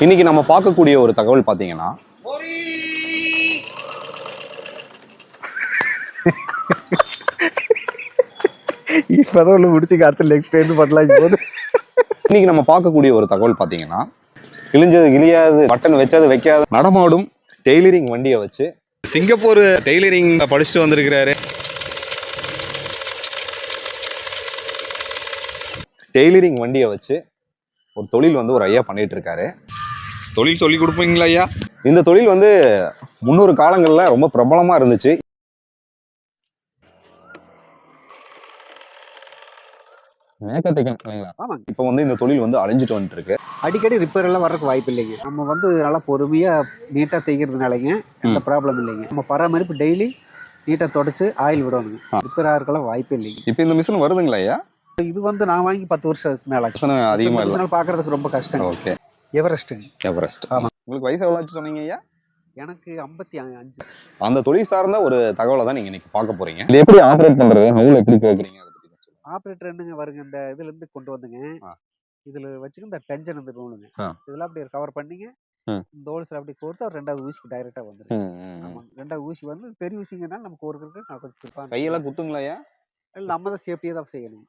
இன்னைக்கு நம்ம பார்க்கக்கூடிய ஒரு தகவல் பார்த்தீங்கன்னா இப்பதான் உள்ள முடிச்சு அடுத்த எக்ஸ்பிளைன் பண்ணலாம். இன்னைக்கு நம்ம பார்க்கக்கூடிய ஒரு தகவல் பார்த்தீங்கன்னா கிழிஞ்சது கிழியாது பட்டன் வச்சது வைக்காது நடமாடும் டெய்லரிங் வண்டியை வச்சு சிங்கப்பூர் டெய்லரிங் படிச்சுட்டு வந்திருக்கிறாரு. டெய்லரிங் வண்டியை வச்சு ஒரு தொழில் வந்து ஒரு ஐயா பண்ணிட்டு இருக்காரு. தொழில் சொல்லி கொடுப்பீங்களா ஐயா? இந்த தொழில் வந்து முன்னொரு காலங்களில் ரொம்ப பிரபலமா இருந்துச்சு. இப்ப வந்து இந்த தொழில் வந்து அழிஞ்சிட்டு வந்துட்டு இருக்கு. அடிக்கடி ரிப்பேர் எல்லாம் வர்றதுக்கு வாய்ப்பு இல்லைங்க. நம்ம வந்து நல்லா பொறுமையா நீட்டா தைக்கிறதுனாலங்க எந்த ப்ராப்ளம் இல்லைங்க. நம்ம பராமரிப்பு டெய்லி நீட்டா தொடச்சு ஆயில் விடணுங்க. ரிப்பேர் ஆகிறதுக்கெல்லாம் வாய்ப்பு இல்லைங்க. இப்ப இந்த மிஷின் வருதுங்களா ஐயா? இது வந்து நான் வாங்கி 10 வருஷத்துக்கு மேல அதிகமா இல்ல, பாக்குறதுக்கு ரொம்ப கஷ்டம். ஓகே. எவரெஸ்ட். ஆமா. உங்களுக்கு வயசு எவ்வளவு சொன்னீங்க ஐயா? எனக்கு 55. அந்த தொழில் சார்ந்த ஒரு தகவலை தான் நீங்க இன்னைக்கு பார்க்க போறீங்க. இது எப்படி ஆபரேட் பண்றது, நூல் எப்படி கேக்குறீங்க, அதை பத்தி சொல்லுங்க. ஆபரேட்டர் என்னங்க வருங்க, இந்த இதுல இருந்து கொண்டு வந்துங்க. இதுல வச்சுக்க இந்த டென்ஷன் இந்த நூலுங்க இதெல்லாம் அப்படியே கவர் பண்ணிங்க. இந்த ஹோல்ஸ் அப்படி கோர்த்து ஒரு ரெண்டாவது ஊசிக்கு டைரக்டா வந்துடும். ஆமா, ரெண்டாவது ஊசி வந்து பெரிய ஊசிங்கனால நமக்கு ஒரு கொஞ்சம் கையெல்லாம் குத்துங்களா ஐயா? இல்லை, நம்ம தான் சேஃப்டியாக தான் செய்யணும்.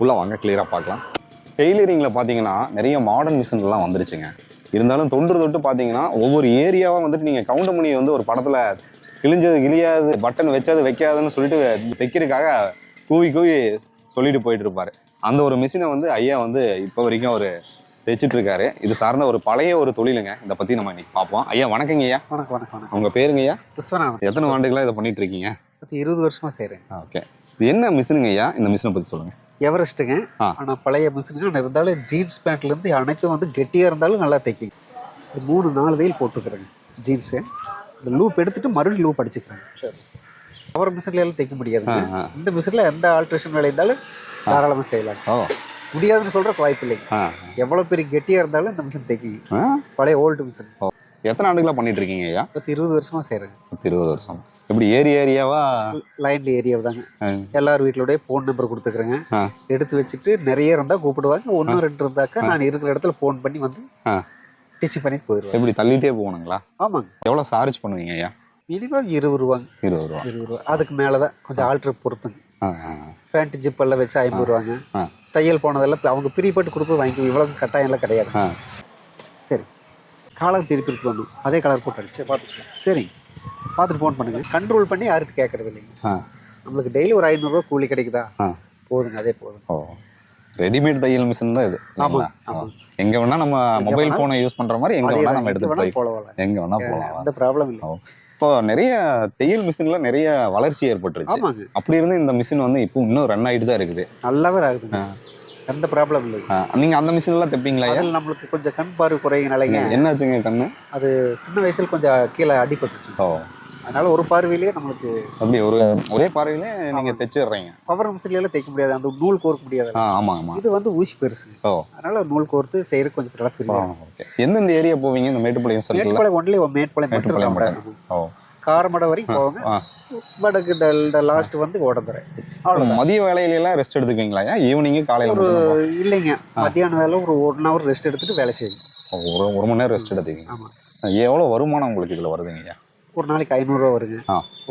உள்ள வாங்க, கிளியரா பார்க்கலாம். டெய்லரிங்ல பாத்தீங்கன்னா நிறைய மாடர்ன் மிஷின் எல்லாம் வந்துருச்சுங்க. இருந்தாலும் தொட்டு பாத்தீங்கன்னா ஒவ்வொரு ஏரியாவா வந்துட்டு நீங்க கவுண்டமணி வந்து ஒரு படத்துல கிழிஞ்சது கிழியாது பட்டன் வச்சது வைக்காதுன்னு சொல்லிட்டு தைக்கிறதுக்காக கூவி சொல்லிட்டு போயிட்டு இருப்பாரு. அந்த ஒரு மிஷினை வந்து ஐயா வந்து இப்போ வரைக்கும் அவர் தைச்சிட்டு இருக்காரு. இது சார்ந்த ஒரு பழைய ஒரு தொழிலுங்க. இதை பத்தி நம்ம இன்னைக்கு பார்ப்போம். ஐயா வணக்கங்க ஐயா. வணக்கம். உங்க பேருங்க ஐயா? விஸ்வநாதன். எத்தனை ஆண்டுகளா இதை பண்ணிட்டு இருக்கீங்க? 20 வருஷமா செய்யறேன். ஓகே. இது என்ன மிஷினுங்க ஐயா? இந்த மிஷினை பத்தி சொல்லுங்க. எவரெஸ்ட்டுங்க. ஆனா பழைய மிஷினுங்க இருந்தாலும் ஜீன்ஸ் பேண்ட்ல இருந்து அனைத்தும் வந்து கெட்டியா இருந்தாலும் நல்லா தைக்கும். 3-4 வெயில் போட்டுக்கிறேங்க ஜீன்ஸு. இந்த லூப் எடுத்துட்டு மறுபடியும் லூப் அடிச்சுக்கிறேன். அவர் மிஷின்ல எல்லாம் தைக்க முடியாது. இந்த மிஷின்ல எந்த ஆல்ட்ரேஷன் வேலை இருந்தாலும் தாராளமாக செய்யலாம். முடியாதுன்னு சொல்றதுக்கு வாய்ப்பு இல்லைங்க. எவ்வளவு பெரிய கெட்டியா இருந்தாலும் இந்த மிஷின் தைக்கும். பழைய ஓல்டு மிஷின். எத்தனை ஆண்டுகளா பண்ணிட்டு இருக்கீங்க ஐயா? 20 வருஷமா செய்யறேங்க. 20 வருஷம். எப்படி ஏரியாவா? லைன்ல ஏரியா தாங்க. எல்லாரும் வீட்டுலோட போன் நம்பர் கொடுத்துக்கிறேங்க. எடுத்து வச்சுட்டு நிறைய இருந்தா கூப்பிடுவாங்க. 1-2 இருந்தாக்கா நான் இருக்கிற இடத்துல போன் பண்ணி வந்து டீச்சிங் பண்ணிட்டு போயிடுவேன். எப்படி தள்ளிட்டே போகணுங்களா? ஆமாங்க. எவ்வளவு சார்ஜ் பண்ணுவீங்க ஐயா? மினிமம் 20 ரூபாங்க. 20 ரூபா. அதுக்கு மேலதான் கொஞ்சம் ஆல்டர் பொறுத்துங்க. பேண்ட் ஜிப் எல்லாம் வச்சு 50 ரூபாங்க. தையல் போனதெல்லாம் அவங்க பிரிப்பட்டு கொடுத்து வாங்கி இவ்வளவு கட்டாயம் எல்லாம் கிடையாது. சரி, காலர் திருப்பி வரணும். அதே கலர் போட்டு அடிச்சு பார்த்துக்கலாம். சரி, பார்த்துட்டு ஃபோன் பண்ணுங்க. கண்ட்ரோல் பண்ணி யாருக்கு கேட்கறது இல்லைங்க. நம்மளுக்கு டெய்லி ஒரு 500 ரூபா கூலி கிடைக்குதா? போதுங்க, அதே போதும். ரெடிமேட் தையல் மிஷின் தான் இது. எங்க வேணா நம்ம மொபைல் போனை யூஸ் பண்ற மாதிரி எங்க வேணா நம்ம எடுத்து போகலாம். எங்க வேணா போகலாம். அந்த ப்ராப்ளம் இல்லை. இப்போ நிறைய தையல் மிஷின்ல நிறைய வளர்ச்சி ஏற்பட்டுருச்சு. அப்படி இருந்து இந்த மிஷின் வந்து இப்போ இன்னும் ரன் ஆகிட்டு தான் இருக்குது. நல்லாவே ஆகுது. எந்த ப்ராப்ளம் இல்லை. நீங்க அந்த மிஷின் எல்லாம் தைப்பீங்களா? நம்மளுக்கு கொஞ்சம் கண் பார்வை குறையினாலங்க. என்னாச்சுங்க கண்ணு? அது சின்ன வயசுல கொஞ்சம் கீழே அடிபட்டுச்சு. அதனால ஒரு பார்வையிலேயே நம்மளுக்கு அப்படி ஒரே பார்வையிலே நீங்க தைச்சிடுறீங்க. பவர் மிஷின்ல எல்லாம் தைக்க முடியாது, அந்த நூல் கோர்க்க முடியாது. ஆமா. இது வந்து ஊசி பெருசு. அதனால நூல் கோர்த்து செய்யறது கொஞ்சம் நல்லா. எந்தெந்த ஏரியா போவீங்க? இந்த மேட்டுப்பாளையம் மேட்டுப்பாளையம் ஒன்லி மேட்டுப்பாளையம் மட்டும். காரமடை வரைக்கும் போவாங்க. வடக்கு இந்த லாஸ்ட் வந்து ஓடந்துறை. மதிய வேலையில எல்லாம் ரெஸ்ட் எடுத்துக்குவீங்களா? ஈவினிங் காலையில இல்லைங்க, மத்தியான வேலை ஒரு 1 hour ரெஸ்ட் எடுத்துட்டு வேலை செய்யுங்க. ஒரு மணி நேரம் ரெஸ்ட் எடுத்துக்கீங்க. ஆமா. எவ்வளவு வருமானம் உங்களுக்கு இதுல வருதுங்க? ஒரு நாளைக்கு 500 ரூபா வருங்க.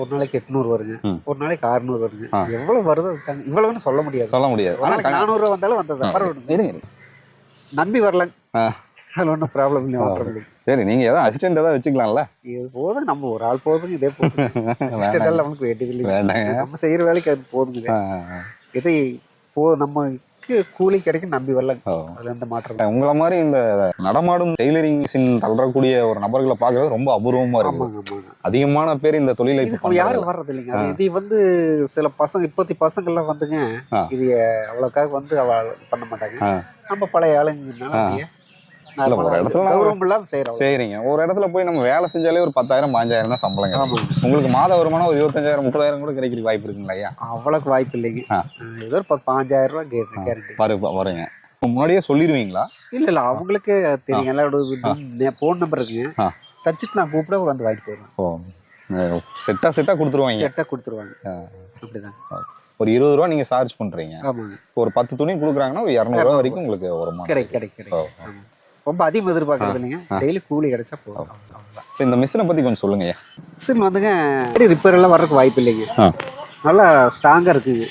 ஒரு நாளைக்கு 800 வருங்க. ஒரு நாளைக்கு 600 வருங்க. எவ்வளவு வருது இவ்வளவுன்னு சொல்ல முடியாது. 400 ரூபா வந்தாலும் வந்தது பரவாயில்ல. நம்பி வரலாம். அது ஒன்றும் ப்ராப்ளம் இல்லை. சரி, நீங்க ஏதாவது அசிஸ்டன்ட் ஏதாவது வச்சுக்கலாம்ல? இது போதும், நம்ம ஒரு ஆள் போதுங்க. இதே போதும். அசிஸ்டன்ட் நமக்கு வேண்டியது இல்லை. நம்ம செய்யற வேலைக்கு அது போதுங்க. இதை நமக்கு கூலி கிடைக்கும், நம்பி வரலாம். அதுல எந்த மாற்றம். உங்களை மாதிரி இந்த நடமாடும் டெய்லரிங் மிஷின் தள்ளுறக்கூடிய ஒரு நபர்களை பாக்குறது ரொம்ப அபூர்வமா இருக்கு. அதிகமான பேர் இந்த தொழிலை யாரும் வர்றது இல்லைங்க. இது வந்து சில பசங்க இப்போத்தி பசங்க எல்லாம் வந்துங்க, இது அவ்வளவுக்காக வந்து பண்ண மாட்டாங்க. நம்ம பழைய ஆளுங்க ஒரு இடத்துல செய்யறீங்க. ஒரு இடத்துல போய் நம்ம வேலை செஞ்சாலே ஒரு 10,000-15,000 தான் சம்பளம். உங்களுக்கு மாத வருமானம் ஒரு 25,000-30,000 கூட கிடைக்கிறதுக்கு வாய்ப்பு இருக்குங்களா ஐயா? அவ்வளவுக்கு வாய்ப்பு இல்லைங்க. ஏதோ ஒரு 15,000 ரூபாய் வருங்க. முன்னாடியே சொல்லிடுவீங்களா? இல்ல அவங்களுக்கு தெரியும். எல்லாரோட போன் நம்பர் இருக்குங்க. தச்சுட்டு நான் கூப்பிட வந்து வாங்கிட்டு போயிடுவேன். செட்டா கொடுத்துருவாங்க. அப்படிதான். ஒரு 20 ரூபா நீங்க சார்ஜ் பண்றீங்க. ஒரு 10 துணி கொடுக்குறாங்கன்னா ஒரு 200 ரூபா வரைக்கும் உங்களுக்கு வருமானம் கிடைக்கும். ரொம்ப அதிகம் எதிர்பார்க்கறது இல்லைங்க, டெய்லி கூலி கிடைச்சா போதும், அவ்வளவுதான். இப்போ இந்த மிஷினை பற்றி கொஞ்சம் சொல்லுங்க ஐயா. மிஷின் வந்துங்க ரிப்பேர் எல்லாம் வர்றதுக்கு வாய்ப்பு இல்லைங்க, நல்லா ஸ்ட்ராங்கா இருக்குங்க.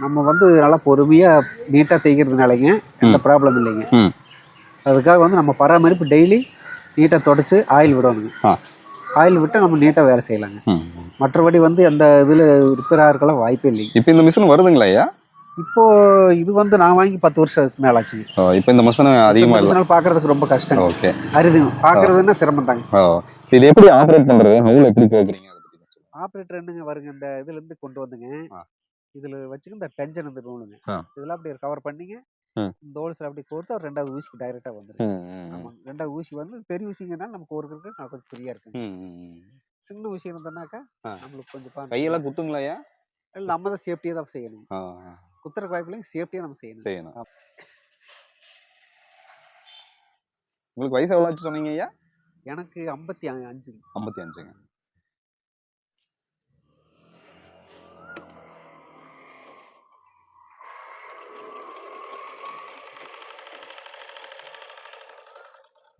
நம்ம வந்து நல்லா பொறுமையா நீட்டா தேய்க்கிறதுனாலங்க எந்த ப்ராப்ளம் இல்லைங்க. அதுக்காக வந்து நம்ம பராமரிப்பு டெய்லி நீட்டா தொடச்சு ஆயில் விடணுங்க. ஆயில் விட்டு நம்ம நீட்டா வேலை செய்யலாங்க. மற்றபடி வந்து எந்த இதுல ரிப்பேர் ஆகிறதுக்கெல்லாம் வாய்ப்பே இல்லைங்க. இப்போ இந்த மிஷின் வருதுங்களா ஐயா? இப்போ இது வந்து நான் வாங்கி 10 வருஷத்துக்கு மேல ஆச்சுங்க. இப்போ இந்த மிஷின் அதிகமா இல்ல, பாக்குறதுக்கு ரொம்ப கஷ்டம். ஓகே, அரிது பாக்குறதுன்னா சிரமம் தாங்க. இது எப்படி ஆபரேட் பண்றது, நூல் எப்படி கேக்குறீங்க? அதை பத்தி சொல்லுங்க. ஆபரேட்டர் என்னங்க வருங்க, இந்த இதுல இருந்து கொண்டு வந்துங்க, இதுல வச்சுக்க இந்த டென்ஷன் இந்த நூலுங்க, இதெல்லாம் அப்படியே கவர் பண்ணிங்க, இந்த ஹோல்ஸ்ல அப்படி கோர்த்து ஒரு 2வது ஊசிக்கு டைரக்டா வந்துரும். ஆமா, 2வது ஊசி வந்து பெரிய ஊசிங்கனால நமக்கு ஒருக்கிறதுக்கு நான் கொஞ்சம் ஃப்ரீயா இருக்குங்க. சின்ன ஊசி இருந்தனாக்கா நம்மளுக்கு கொஞ்சம் கையெல்லாம் குத்துங்களா ஐயா? இல்ல, நம்ம தான் சேஃப்டியா தான் செய்யணும். குத்துற வாய்ப்புலையும் சேஃப்டியா நம்ம செய்யணும். உங்களுக்கு வயசு எவ்வளவு ஆச்சு சொன்னீங்க ஐயா? எனக்கு 55. 55ங்க.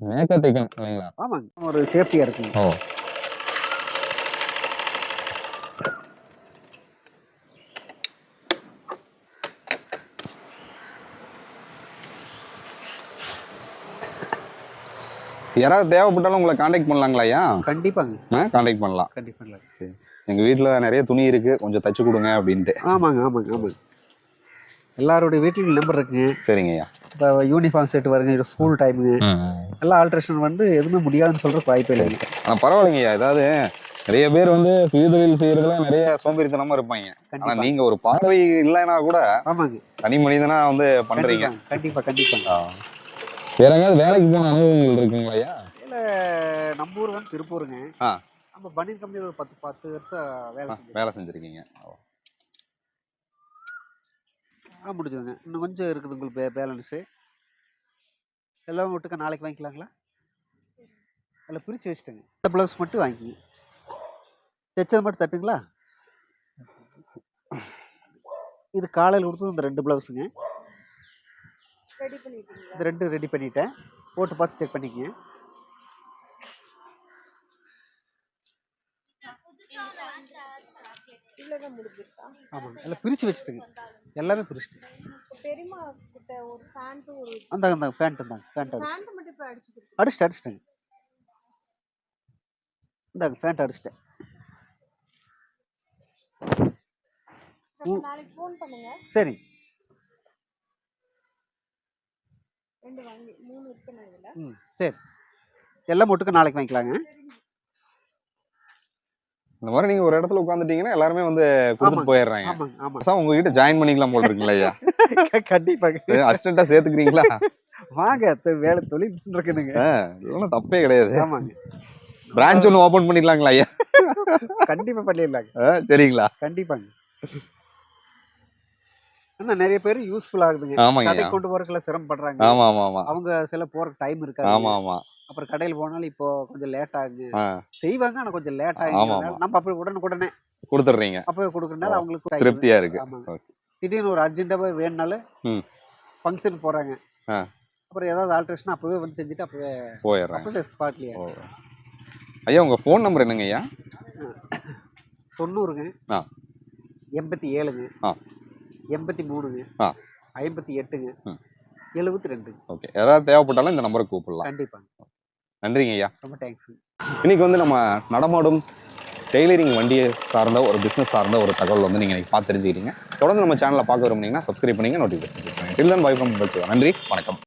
மேக்கப் தைக்கணும் இல்லைங்களா? ஆமாங்க, ஒரு சேஃப்டியா இருக்குங்க. யாராவது தேவைப்பட்டாலும் உங்களை காண்டாக்ட் பண்ணலாங்களா ஐயா? கண்டிப்பாங்க, காண்டாக்ட் பண்ணலாம். கண்டிப்பா. சரி, எங்க வீட்டுல நிறைய துணி இருக்கு, கொஞ்சம் தச்சு கொடுங்க அப்படின்ட்டு. ஆமாங்க. எல்லாருடைய வீட்லயும் நம்பர் இருக்குங்க. சரிங்க ஐயா. இப்போ யூனிஃபார்ம் செட் வருங்க, ஸ்கூல் டைமுங்க, எல்லா ஆல்ட்ரேஷன் வந்து எதுவுமே முடியாதுன்னு சொல்றதுக்கு வாய்ப்பே இல்லைங்க. ஆனா பரவாயில்லைங்க ஐயா, ஏதாவது நிறைய பேர் வந்து சுயதொழில் செய்யறதுல நிறைய சோம்பேறித்தனமா இருப்பாங்க. ஆனா நீங்க ஒரு பார்வை இல்லைன்னா கூட தனி மனிதனா வந்து பண்றீங்க. கண்டிப்பா. வேற எங்கேயாவது வேலைக்கு போன அனுபவங்கள் இருக்குங்களா ஐயா? இல்ல, நம்ம ஊர் வந்து திருப்பூருங்க. நம்ம பனியன் கம்பெனி ஒரு 10 வருஷம் வேலை செஞ்சிருக்கீங்க. முடிஞ்சதுங்க, இன்னும் கொஞ்சம் இருக்குது உங்களுக்கு பேலன்ஸு. எல்லாம் ஒட்டுக்க நாளைக்கு வாங்கிக்கலாங்களா? இல்லை, பிரித்து வச்சுட்டேங்க. இந்த ப்ளவுஸ் மட்டும் வாங்கி தைச்சது மட்டும் தட்டுங்களா? இது காலையில் கொடுத்தது இந்த 2 ப்ளவுஸுங்க. இந்த 2 ரெடி பண்ணிட்டேன், போட்டு பார்த்து செக் பண்ணிக்கங்க. ஆமாங்க, எல்லாம் பிரித்து வச்சுட்டுங்க, எல்லாமே பிரிச்சுட்டு. அந்த பேண்ட் அடிச்சிட்டேங்க. இந்தாங்க பேண்ட் அடிச்சிட்டேன். சரி, சரி, எல்லாம் ஒட்டுக்க நாளைக்கு வாங்கிக்கலாங்க. இந்த மாதிரி நீங்க ஒரு இடத்துல உட்காந்துட்டீங்கன்னா எல்லாருமே வந்து கொடுத்துட்டு போயிடுறாங்க. உங்ககிட்ட ஜாயின் பண்ணிக்கலாம் போல இருக்குங்களா ஐயா? கண்டிப்பாங்க, அசிஸ்டண்டா சேர்த்துக்கிறீங்களா? வாங்க, வேலை தொழில் இருக்குதுங்க, இதெல்லாம் தப்பே கிடையாது. ஆமாங்க. பிரான்ச் ஒன்று ஓபன் பண்ணிக்கலாங்களா ஐயா? கண்டிப்பா பண்ணிடலாங்க. சரிங்களா? கண்டிப்பாங்க. ஆனா நிறைய பேர் யூஸ்ஃபுல் ஆகுதுங்க. கடை கொண்டு போறதுக்குள்ள சிரமப்படுறாங்க. அவங்க சில போறதுக்கு டைம் இருக்காது. அப்புறம் கடையில் போனாலும் இப்போ கொஞ்சம் லேட் ஆகுது செய்வாங்க, ஆனா கொஞ்சம் லேட் ஆகுது. நம்ம அப்படி உடனே கொடுத்துட்றீங்க, அப்பவே கொடுக்கறதுனால அவங்களுக்கு திருப்தியா இருக்கு. திடீர்னு ஒரு அர்ஜென்ட்டாவே வேணுனாலும் ஃபங்க்ஷன் போறாங்க, அப்புறம் ஏதாவது ஆல்ட்ரேஷன் அப்பவே வந்து செஞ்சுட்டு அப்பவே போயிடுறாங்க ஸ்பாட்லயே. ஐயா, உங்க ஃபோன் நம்பர் என்னங்க ஐயா? 90ங்க, 87ங்க, 83ங்க, 58ங்க, 72. ஓகே, ஏதாவது தேவைப்பட்டாலும் இந்த நம்பருக்கு கூப்பிடலாம். கண்டிப்பா. நன்றிங்க ஐயா, ரொம்ப தேங்க்ஸ். இன்னைக்கு வந்து நம்ம நடமாடும் டெய்லரிங் வண்டியை சார்ந்த ஒரு பிஸ்னஸ் சார்ந்த ஒரு தகவல் வந்து நீங்கள் பார்த்து தெரிஞ்சுக்கிட்டீங்க. தொடர்ந்து நம்ம சேனலை பார்க்க விரும்புனீங்கன்னா சப்ஸ்கிரைப் பண்ணிங்க, நோட்டிஃபிகேஷன் பண்ணுங்க. டில் தென் பை ஃப்ரம் மொபைல்ஸ். நன்றி, வணக்கம்.